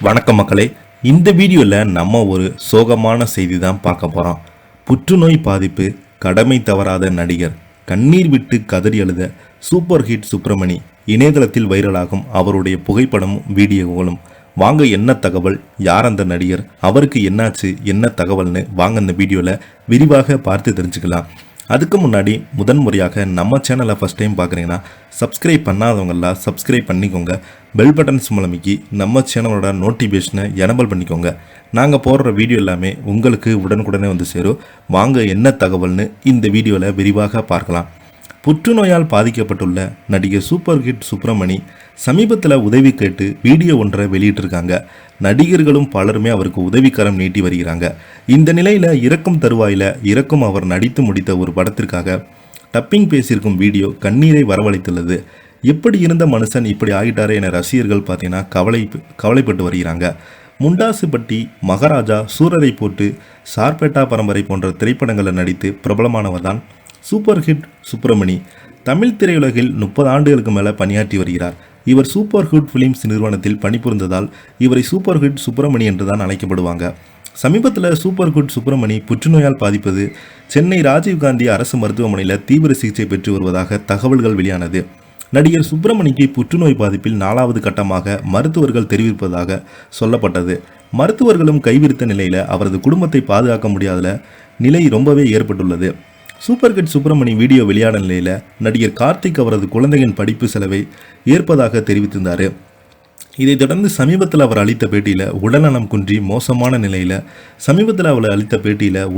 வணக்கம் மக்களே. இந்த வீடியோவில் நம்ம ஒரு சோகமான செய்தி தான் பார்க்க போகிறோம். புற்றுநோய் பாதிப்பு, கடமை தவறாத நடிகர், கண்ணீர் விட்டு கதறி அழுத சூப்பர் ஹிட் சுப்பிரமணி இணையதளத்தில் வைரலாகும் அவருடைய புகைப்படமும் வீடியோகளும். வாங்க, என்ன தகவல், யார் அந்த நடிகர், அவருக்கு என்னாச்சு, என்ன தகவல்னு வாங்க இந்த வீடியோவில் விரிவாக பார்த்து தெரிஞ்சுக்கலாம். அதுக்கு முன்னாடி முதன்முறையாக நம்ம சேனலை ஃபஸ்ட் டைம் பார்க்குறீங்கன்னா சப்ஸ்கிரைப் பண்ணாதவங்களாம் சப்ஸ்கிரைப் பண்ணிக்கோங்க. பெல் பட்டன்ஸ் மூலமிக்கி நம்ம சேனலோட நோட்டிஃபிகேஷனை எனபிள் பண்ணிக்கோங்க. நாங்கள் போடுற வீடியோ எல்லாமே உங்களுக்கு உடனுக்குடனே வந்து சேரும். வாங்க, என்ன தகவல்னு இந்த வீடியோவில் விரிவாக பார்க்கலாம். புற்றுநோயால் பாதிக்கப்பட்டுள்ள நடிகர் சூப்பர் ஹிட் சுப்பிரமணி சமீபத்தில் உதவி கேட்டு வீடியோ ஒன்றை வெளியிட்டிருக்காங்க. நடிகர்களும் பலருமே அவருக்கு உதவிக்கரம் நீட்டி வருகிறாங்க. இந்த நிலையில் இறக்கும் தருவாயில் அவர் நடித்து முடித்த ஒரு படத்திற்காக டப்பிங் பேசியிருக்கும் வீடியோ கண்ணீரை வரவழைத்துள்ளது. எப்படி இருந்த மனுஷன் இப்படி ஆகிட்டாரே என ரசிகர்கள் பார்த்தீங்கன்னா கவலைப்பட்டு வருகிறாங்க. முண்டாசுப்பட்டி, மகாராஜா, சூரரை போட்டு, சார்பேட்டா பரம்பரை போன்ற திரைப்படங்களில் நடித்து பிரபலமானவர் தான் சூப்பர் ஹிட் சுப்பிரமணி. தமிழ் திரையுலகில் 30 ஆண்டுகளுக்கு மேலே பணியாற்றி வருகிறார். இவர் சூப்பர் ஹிட் ஃபிலிம்ஸ் நிறுவனத்தில் பணிபுரிந்ததால் இவரை சூப்பர் ஹிட் சுப்பிரமணி என்று தான் அழைக்கப்படுவாங்க. சமீபத்தில் சூப்பர் ஹிட் சுப்பிரமணி புற்றுநோயால் பாதிப்பது சென்னை ராஜீவ்காந்தி அரசு மருத்துவமனையில் தீவிர சிகிச்சை பெற்று வருவதாக தகவல்கள் வெளியானது. நடிகர் சுப்பிரமணிக்கு புற்றுநோய் பாதிப்பில் 4வது கட்டமாக மருத்துவர்கள் தெரிவிப்பதாக சொல்லப்பட்டது. மருத்துவர்களும் கைவிரித்த நிலையில் அவரது குடும்பத்தை பாதுகாக்க முடியாத நிலை ரொம்பவே ஏற்பட்டுள்ளது. சூப்பர் ஹிட் சுப்பிரமணி வீடியோ வெளியான நிலையில் நடிகர் கார்த்திக் அவரது குழந்தையின் படிப்பு செலவை ஏற்பதாக தெரிவித்திருந்தார். இதைத் தொடர்ந்து சமீபத்தில் அவர் அளித்த பேட்டியில் உடல்நலம் குன்றி மோசமான நிலையில்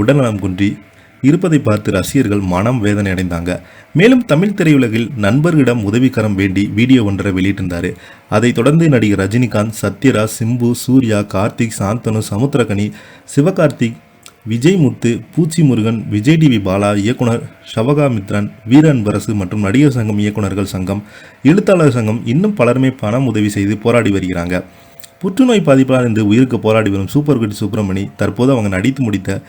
உடல்நலம் குன்றி இருப்பதை பார்த்து ரசிகர்கள் மனம் வேதனை அடைந்தாங்க. மேலும் தமிழ் திரையுலகில் நண்பர்களிடம் உதவிக்கரம் வேண்டி வீடியோ ஒன்றை வெளியிட்டிருந்தார். அதைத் தொடர்ந்து நடிகர் ரஜினிகாந்த், சத்யராஜ், சிம்பு, சூர்யா, கார்த்திக், சாந்தனு, சமுத்திரகனி, சிவகார்த்திக், விஜய் முத்து, பூச்சி முருகன், விஜய் டிவி பாலா, இயக்குனர் ஷவகாமித்ரன், வீரன்பரசு மற்றும் நடிகர் சங்கம், இயக்குநர்கள் சங்கம், எழுத்தாளர் சங்கம் இன்னும் பலருமே பணம் உதவி செய்து போராடி வருகிறாங்க. புற்றுநோய் பாதிப்பால் இருந்து உயிருக்கு போராடி வரும் சூப்பர் ஹிட் சுப்பிரமணி தற்போது அவங்க நடித்து முடித்த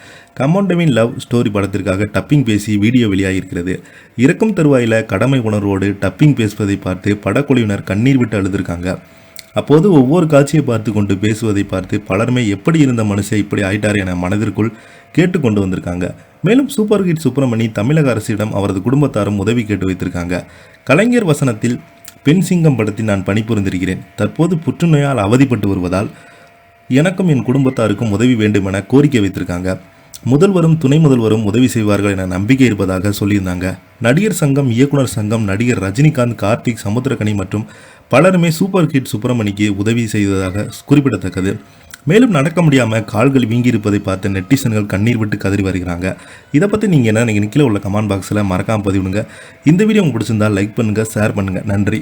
கமாண்டமின் லவ் ஸ்டோரி படத்திற்காக டப்பிங் பேசி வீடியோ வெளியாகியிருக்கிறது. இறக்கும் தருவாயில் கடமை உணர்வோடு டப்பிங் பேசுவதை பார்த்து படக்குழுவினர் கண்ணீர் விட்டு அழுதுருக்காங்க. அப்போது ஒவ்வொரு காட்சியை பார்த்து கொண்டு பேசுவதை பார்த்து பலருமே எப்படி இருந்த மனுஷன் இப்படி ஆயிட்டார் என மனதிற்குள் கேட்டு கொண்டு வந்திருக்காங்க. மேலும் சூப்பர் ஹிட் சுப்பிரமணி தமிழக அரசிடம் அவரது குடும்பத்தாரும் உதவி கேட்டு வைத்திருக்காங்க. கலைஞர் வசனத்தில் பெண் சிங்கம் படத்தில் நான் பணிபுரிந்திருக்கிறேன். தற்போது புற்றுநோயால் அவதிப்பட்டு வருவதால் எனக்கும் என் குடும்பத்தாருக்கும் உதவி வேண்டும் என கோரிக்கை வைத்திருக்காங்க. முதல்வரும் துணை முதல்வரும் உதவி செய்வார்கள் என நம்பிக்கை இருப்பதாக சொல்லியிருந்தாங்க. நடிகர் சங்கம், இயக்குனர் சங்கம், நடிகர் ரஜினிகாந்த், கார்த்திக், சமுத்திரகனி மற்றும் பலருமே சூப்பர் ஹிட் சுப்பிரமணிக்கு உதவி செய்ததாக குறிப்பிடத்தக்கது. மேலும் நடக்க முடியாமல் கால்கள் வீங்கியிருப்பதை பார்த்து நெட்டிசன்கள் கண்ணீர் விட்டு கதறி வருகிறாங்க. இதை பற்றி நீங்கள் என்ன நினைக்கிறீங்க? கீழே உள்ள கமெண்ட் பாக்ஸில் மறக்காமல் பதிவிடுங்க. இந்த வீடியோ உங்களுக்கு பிடிச்சிருந்தால் லைக் பண்ணுங்கள், ஷேர் பண்ணுங்கள். நன்றி.